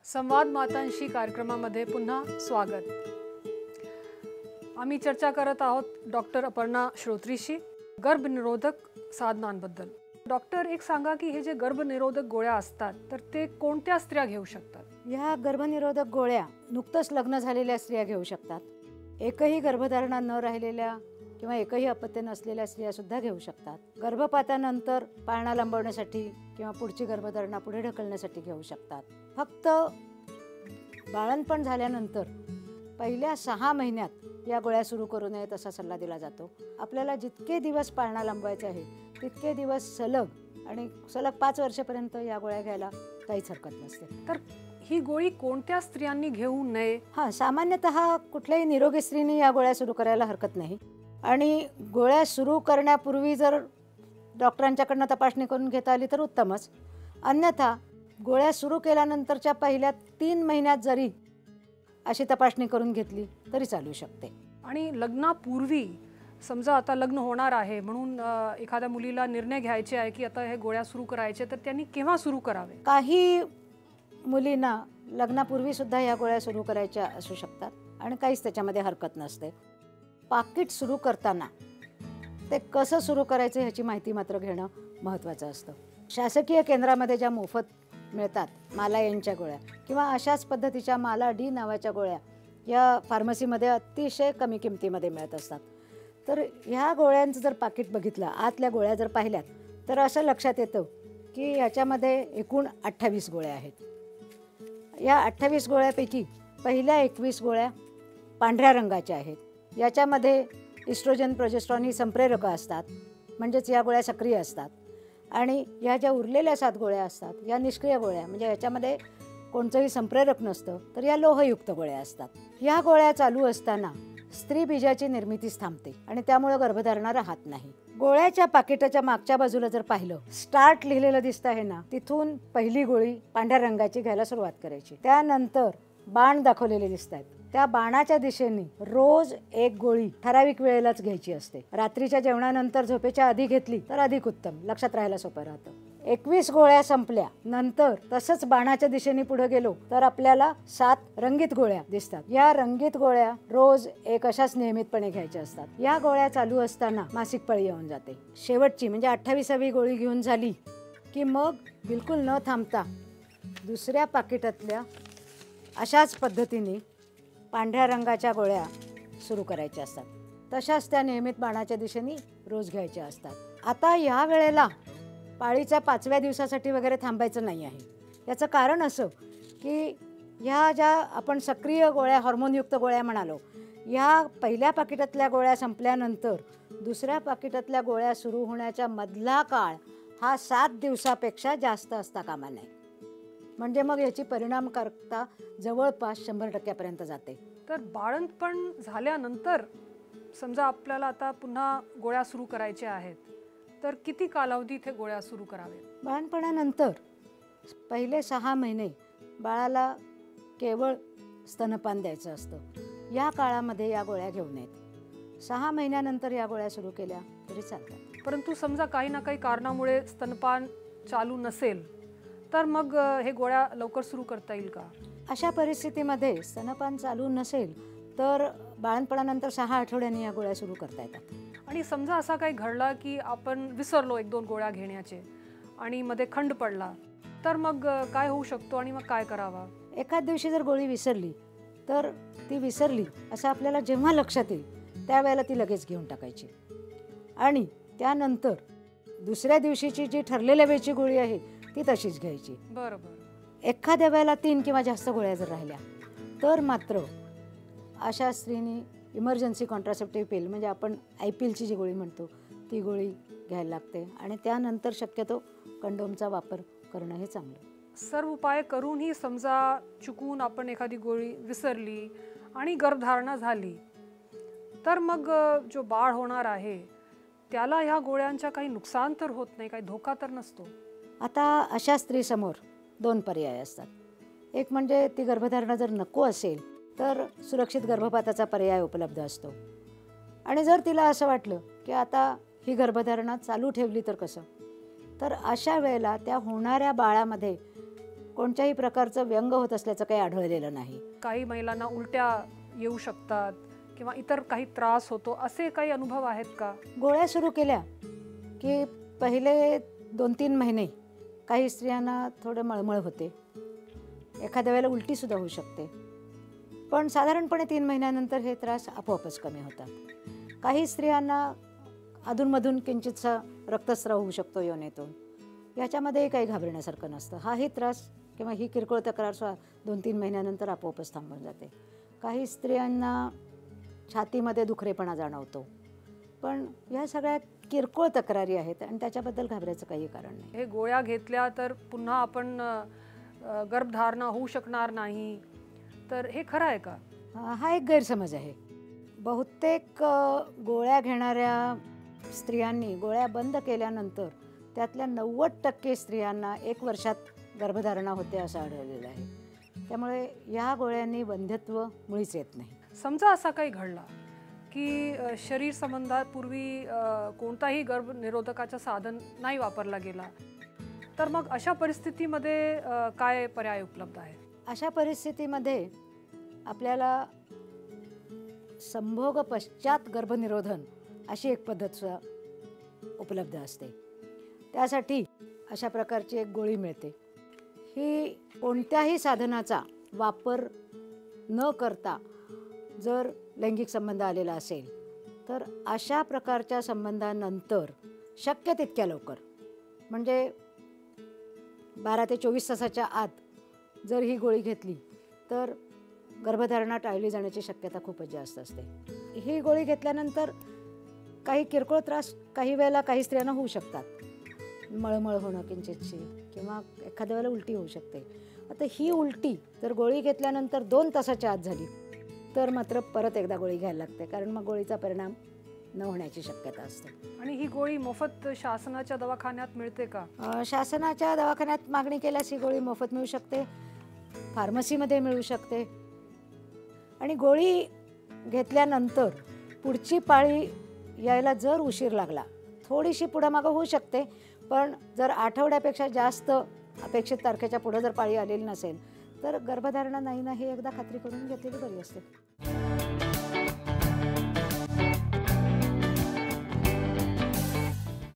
संवाद मातांशी कार्यक्रमामध्ये पुन्हा स्वागत। आम्ही चर्चा करत आहोत डॉक्टर अपर्णा श्रोत्रीशी गर्भनिरोधक साधनांबद्दल। डॉक्टर, एक सांगा की हे जे गर्भनिरोधक गोळ्या असतात तर ते कोणत्या स्त्रिया घेऊ शकतात? ह्या गर्भनिरोधक गोळ्या नुकतंच लग्न झालेल्या स्त्रिया घेऊ शकतात, एकही गर्भधारणा न राहिलेल्या किंवा एकही अपत्य नसलेल्या स्त्रिया सुद्धा घेऊ शकतात, गर्भपातानंतर पाळणा लांबवण्यासाठी किंवा पुढची गर्भधारणा पुढे ढकलण्यासाठी घेऊ शकतात। फक्त बाळंतपण झाल्यानंतर पहिल्या 6 महिन्यात या गोळ्या सुरू करू नयेत असा सल्ला दिला जातो। आपल्याला जितके दिवस पाळणा लांबवायचे आहे तितके दिवस सलग आणि सलग 5 वर्षापर्यंत या गोळ्या घ्यायला काहीच हरकत नसते। तर ही गोळी कोणत्या स्त्रियांनी घेऊ नये? सामान्यतः कुठल्याही निरोगी स्त्रीने या गोळ्या सुरू करायला हरकत नाही आणि गोळ्या सुरू करण्यापूर्वी जर डॉक्टरांच्याकडनं तपासणी करून घेता आली तर उत्तमच। अन्यथा गोळ्या सुरू केल्यानंतरच्या पहिल्या 3 महिन्यात जरी अशी तपासणी करून घेतली तरी चालू शकते। आणि लग्नापूर्वी समजा आता लग्न होणार आहे म्हणून एखाद्या मुलीला निर्णय घ्यायचे आहे की आता हे गोळ्या सुरू करायचे, तर त्यांनी केव्हा सुरू करावे? काही मुलींना लग्नापूर्वी सुद्धा या गोळ्या सुरू करायच्या असू शकतात आणि काहीच त्याच्यामध्ये हरकत नसते। पाकिट सुरू करताना ते कसं सुरू करायचं ह्याची माहिती मात्र घेणं महत्त्वाचं असतं। शासकीय केंद्रामध्ये ज्या मोफत मिळतात माला यांच्या गोळ्या किंवा अशाच पद्धतीच्या माला डी नावाच्या गोळ्या या फार्मसीमध्ये अतिशय कमी किमतीमध्ये मिळत असतात। तर ह्या गोळ्यांचं जर पाकिट बघितलं, आतल्या गोळ्या जर पाहिल्यात तर असं लक्षात येतं की याच्यामध्ये एकूण 28 गोळ्या आहेत। या 28 गोळ्यापैकी पहिल्या 21 गोळ्या पांढऱ्या रंगाच्या आहेत। याच्यामध्ये इस्ट्रोजन प्रोजेस्ट्रॉन ही संप्रेरकं असतात, म्हणजेच या गोळ्या सक्रिय असतात। आणि या ज्या उरलेल्या 7 गोळ्या असतात या निष्क्रिय गोळ्या, म्हणजे याच्यामध्ये कोणतंही संप्रेरक नसतं, तर या लोहयुक्त गोळ्या असतात। ह्या गोळ्या चालू असताना स्त्री बीजाची निर्मितीच थांबते आणि त्यामुळे गर्भधारणा राहत नाही। गोळ्याच्या पाकिटाच्या मागच्या बाजूला जर पाहिलं, स्टार्ट लिहिलेलं दिसतं आहे ना, तिथून पहिली गोळी पांढऱ्या रंगाची घ्यायला सुरुवात करायची। त्यानंतर बाण दाखवलेले दिसत आहेत, त्या बाणाच्या दिशेने रोज 1 गोळी ठराविक वेळेलाच घ्यायची असते। रात्रीच्या जेवणानंतर झोपेच्या आधी घेतली तर अधिक उत्तम, लक्षात राहायला सोपं राहतं। 21 गोळ्या संपल्या नंतर तसंच बाणाच्या दिशेने पुढे गेलो तर आपल्याला 7 रंगीत गोळ्या दिसतात। या रंगीत गोळ्या रोज 1 अशाच नियमितपणे घ्यायच्या असतात। या गोळ्या चालू असताना मासिक पाळी येऊन जाते। शेवटची म्हणजे 28वी गोळी घेऊन झाली की मग बिलकुल न थांबता दुसऱ्या पाकिटातल्या अशाच पद्धतीने पांढऱ्या रंगाच्या गोळ्या सुरू करायच्या असतात। तशाच त्या नियमित बाणाच्या दिशेने रोज घ्यायच्या असतात। आता या वेळेला पाळीच्या 5व्या दिवसासाठी वगैरे थांबायचं नाही आहे। याचं कारण असं की ह्या ज्या आपण सक्रिय गोळ्या, हॉर्मोनयुक्त गोळ्या म्हणालो, ह्या पहिल्या पाकिटातल्या गोळ्या संपल्यानंतर दुसऱ्या पाकिटातल्या गोळ्या सुरू होण्याच्या मधला काळ हा 7 दिवसापेक्षा जास्त असता कामा नये, म्हणजे मग याची परिणामकारकता जवळपास 100% जाते। तर बाळंतपण झाल्यानंतर समजा आपल्याला आता पुन्हा गोळ्या सुरू करायच्या आहेत तर किती कालावधीत हे गोळ्या सुरू कराव्यात? बाळंतपणानंतर पहिले 6 महिने बाळाला केवळ स्तनपान द्यायचं असतं। या काळामध्ये या गोळ्या घेऊ नयेत। 6 महिन्यानंतर या गोळ्या सुरू केल्या तरी चालतात। परंतु समजा काही ना काही कारणामुळे स्तनपान चालू नसेल तर मग हे गोळ्या लवकर सुरू करता येईल का? अशा परिस्थितीमध्ये स्तनपान चालू नसेल तर बाळंतपणानंतर 6 आठवड्यांनी या गोळ्या सुरू करता येतात। आणि समजा असा काही घडला की आपण विसरलो 1-2 गोळ्या घेण्याचे आणि मध्ये खंड पडला तर मग काय होऊ शकतो आणि मग काय करावा? एखाद दिवशी जर गोळी विसरली तर ती विसरली असं आपल्याला जेव्हा लक्षात येईल त्यावेळेला ती लगेच घेऊन टाकायची आणि त्यानंतर दुसऱ्या दिवशीची जी ठरलेल्या वेळची गोळी आहे ती तशीच घ्यायची। बरोबर। एखाद्या वेळेला 3 किंवा जास्त गोळ्या जर राहिल्या तर मात्र अशा स्त्रीनी इमर्जन्सी कॉन्ट्रासेप्टिव्ह पिल, म्हणजे आपण IPLची जी गोळी म्हणतो ती गोळी घ्यायला लागते आणि त्यानंतर शक्यतो कंडोमचा वापर करणं हे चांगलं। सर्व उपाय करूनही समजा चुकून आपण एखादी गोळी विसरली आणि गर्भधारणा झाली तर मग जो बाळ होणार आहे त्याला ह्या गोळ्यांचा काही नुकसान तर होत नाही, काही धोका तर नसतो? आता अशा स्त्रीसमोर 2 पर्याय असतात। एक म्हणजे ती गर्भधारणा जर नको असेल तर सुरक्षित गर्भपाताचा पर्याय उपलब्ध असतो आणि जर तिला असं वाटलं की आता ही गर्भधारणा चालू ठेवली तर कसं, तर अशा वेळेला त्या होणाऱ्या बाळामध्ये कोणत्याही प्रकारचं व्यंग होत असल्याचं काही आढळलेलं नाही. काही महिलांना उलट्या येऊ शकतात किंवा इतर काही त्रास होतो, असे काही अनुभव आहेत का? गोळ्या सुरू केल्या की पहिले 2-3 महिने काही स्त्रियांना थोडे मळमळ होते, एखाद्या वेळेला उलटीसुद्धा होऊ शकते, पण साधारणपणे 3 महिन्यानंतर हे त्रास आपोआपच कमी होतात. काही स्त्रियांना अधूनमधून किंचितसा रक्तस्राव होऊ शकतो योनीतून, याच्यामध्येही काही घाबरण्यासारखं नसतं. हाही त्रास किंवा ही किरकोळ तक्रार 2-3 महिन्यानंतर आपोआपच थांबून जाते. काही स्त्रियांना छातीमध्ये दुखरेपणा जाणवतो, पण ह्या सगळ्या किरकोळ तक्रारी आहेत आणि त्याच्याबद्दल घाबरायचं काही कारण नाही. हे गोळ्या घेतल्या तर पुन्हा आपण गर्भधारणा होऊ शकणार नाही, तर हे खरं आहे का? हा एक गैरसमज आहे. बहुतेक गोळ्या घेणाऱ्या स्त्रियांनी गोळ्या बंद केल्यानंतर त्यातल्या 90% स्त्रियांना 1 वर्षात गर्भधारणा होते असं आढळलेलं आहे. त्यामुळे या गोळ्यांनी वंध्यत्व मुळीच येत नाही. समजा असा काही घडला की शरीर संबंधापूर्वी कोणताही गर्भनिरोधकाचं साधन नाही वापरला गेला, तर मग अशा परिस्थितीमध्ये काय पर्याय उपलब्ध आहे? अशा परिस्थितीमध्ये आपल्याला संभोग पश्चात गर्भनिरोधन अशी एक पद्धतसुद्धा उपलब्ध असते. त्यासाठी अशा प्रकारची एक गोळी मिळते. ही कोणत्याही साधनाचा वापर न करता जर लैंगिक संबंध आलेला असेल तर अशा प्रकारच्या संबंधानंतर शक्य तितक्या लवकर, म्हणजे 12 ते 24 तासाच्या आत जर ही गोळी घेतली तर गर्भधारणा टाळली जाण्याची शक्यता खूपच जास्त असते. ही गोळी घेतल्यानंतर काही किरकोळ त्रास काही वेळेला काही स्त्रियांना होऊ शकतात, मळमळ होणं किंचितशी किंवा एखाद्या वेळेला उलटी होऊ शकते. आता ही उलटी जर गोळी घेतल्यानंतर 2 तासाच्या आत झाली तर मात्र परत एकदा गोळी घ्यायला लागते, कारण मग गोळीचा परिणाम न होण्याची शक्यता असते. आणि ही गोळी मोफत शासनाच्या दवाखान्यात मिळते का? शासनाच्या दवाखान्यात मागणी केल्यास ही गोळी मोफत मिळू शकते, फार्मसीमध्ये मिळू शकते. आणि गोळी घेतल्यानंतर पुढची पाळी यायला जर उशीर लागला, थोडीशी पुढं मागं होऊ शकते, पण जर आठवड्यापेक्षा जास्त अपेक्षित तारखेच्या पुढं जर पाळी आलेली नसेल तर गर्भधारणा नाही ना हे एकदा खात्री करून घेतलेली बरी असते.